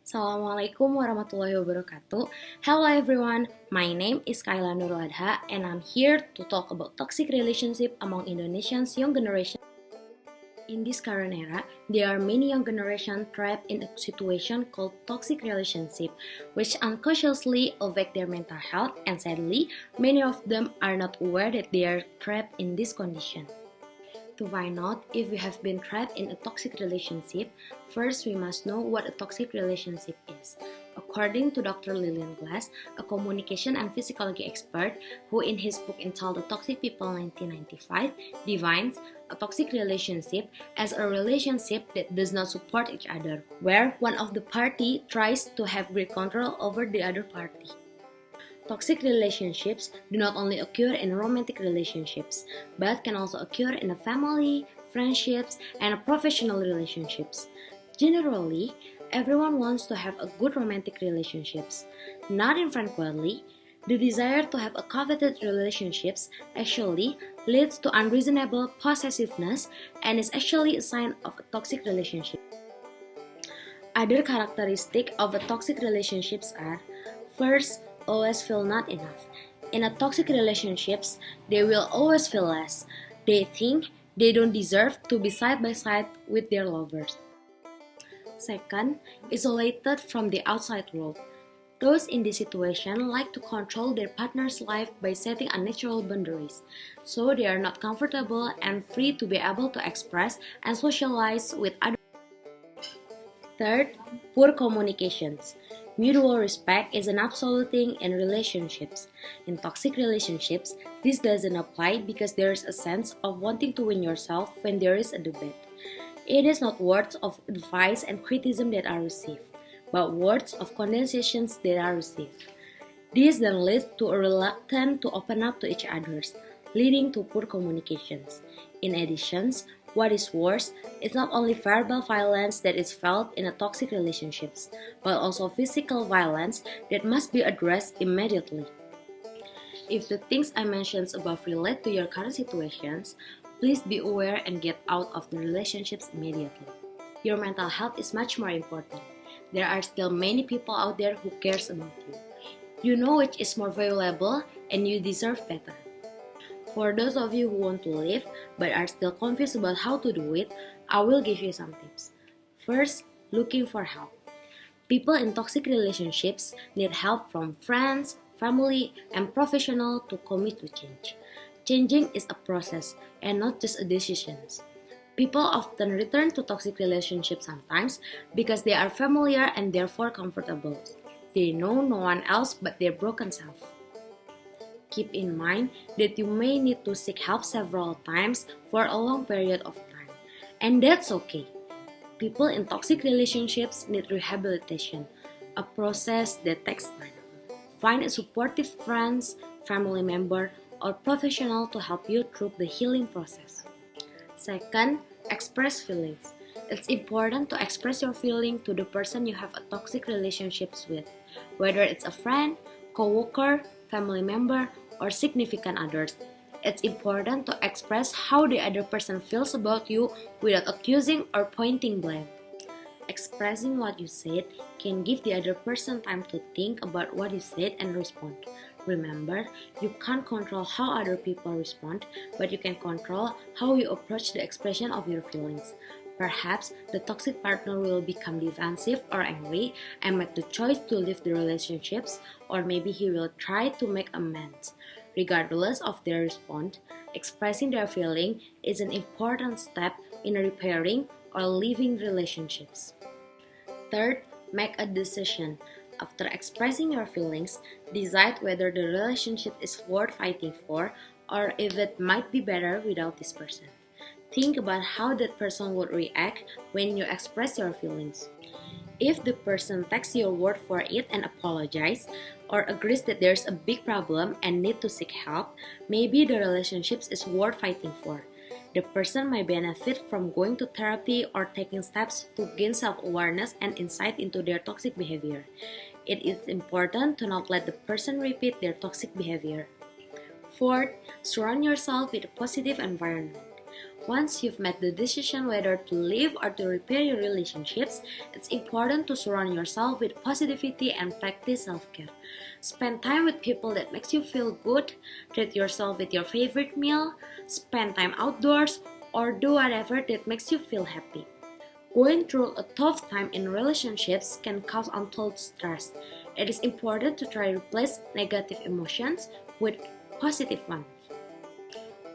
Assalamualaikum warahmatullahi wabarakatuh. Hello everyone, my name is Kayla Nurul Adha and I'm here to talk about toxic relationship among Indonesians young generation. In this current era, there are many young generation trapped in a situation called toxic relationship, which unconsciously affect their mental health, and sadly, many of them are not aware that they are trapped in this condition. To find out if we have been trapped in a toxic relationship, first we must know what a toxic relationship is. According to Dr. Lillian Glass, a communication and physiology expert who in his book entitled The Toxic People 1995 defines a toxic relationship as a relationship that does not support each other, where one of the party tries to have great control over the other party. Toxic relationships do not only occur in romantic relationships, but can also occur in a family, friendships, and professional relationships. Generally, everyone wants to have a good romantic relationships. Not infrequently, the desire to have a coveted relationships actually leads to unreasonable possessiveness and is actually a sign of a toxic relationship. Other characteristics of a toxic relationships are: first, always feel not enough. In a toxic relationships, they will always feel less. They think they don't deserve to be side by side with their lovers. Second, isolated from the outside world. Those in this situation like to control their partner's life by setting unnatural boundaries, so they are not comfortable and free to be able to express and socialize with others. Third, poor communications. Mutual respect is an absolute thing in relationships. In toxic relationships, this doesn't apply because there is a sense of wanting to win yourself when there is a debate. It is not words of advice and criticism that are received, but words of condemnations that are received. This then leads to a reluctance to open up to each other, leading to poor communications. In addition, what is worse is not only verbal violence that is felt in a toxic relationships, but also physical violence that must be addressed immediately. If the things I mentioned above relate to your current situations, please be aware and get out of the relationships immediately. Your mental health is much more important. There are still many people out there who cares about you. You know which is more valuable and you deserve better. For those of you who want to leave but are still confused about how to do it, I will give you some tips. First, looking for help. People in toxic relationships need help from friends, family, and professionals to commit to change. Changing is a process and not just a decision. People often return to toxic relationships sometimes because they are familiar and therefore comfortable. They know no one else but their broken self. Keep in mind that you may need to seek help several times for a long period of time, and that's okay. People in toxic relationships need rehabilitation, a process that takes time. Find a supportive friend, family member, or professional to help you through the healing process. Second, express feelings. It's important to express your feeling to the person you have a toxic relationships with, whether it's a friend, coworker, family member, or significant others. It's important to express how the other person feels about you without accusing or pointing blame. Expressing what you said can give the other person time to think about what you said and respond. Remember, you can't control how other people respond, but you can control how you approach the expression of your feelings. Perhaps the toxic partner will become defensive or angry and make the choice to leave the relationships, or maybe he will try to make amends. Regardless of their response, expressing their feeling is an important step in repairing or leaving relationships. Third, make a decision. After expressing your feelings, decide whether the relationship is worth fighting for or if it might be better without this person. Think about how that person would react when you express your feelings. If the person takes your word for it and apologizes or agrees that there's a big problem and need to seek help, maybe the relationship is worth fighting for. The person might benefit from going to therapy or taking steps to gain self-awareness and insight into their toxic behavior. It is important to not let the person repeat their toxic behavior. Fourth, surround yourself with a positive environment. Once you've made the decision whether to leave or to repair your relationships, it's important to surround yourself with positivity and practice self-care. Spend time with people that makes you feel good, treat yourself with your favorite meal, spend time outdoors, or do whatever that makes you feel happy. Going through a tough time in relationships can cause untold stress. It is important to try to replace negative emotions with positive ones.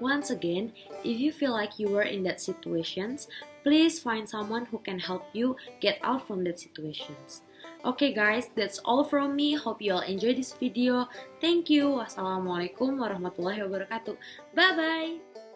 Once again, if you feel like you were in that situations, please find someone who can help you get out from that situations. Okay guys, that's all from me. Hope you all enjoyed this video. Thank you. Wassalamualaikum warahmatullahi wabarakatuh. Bye bye.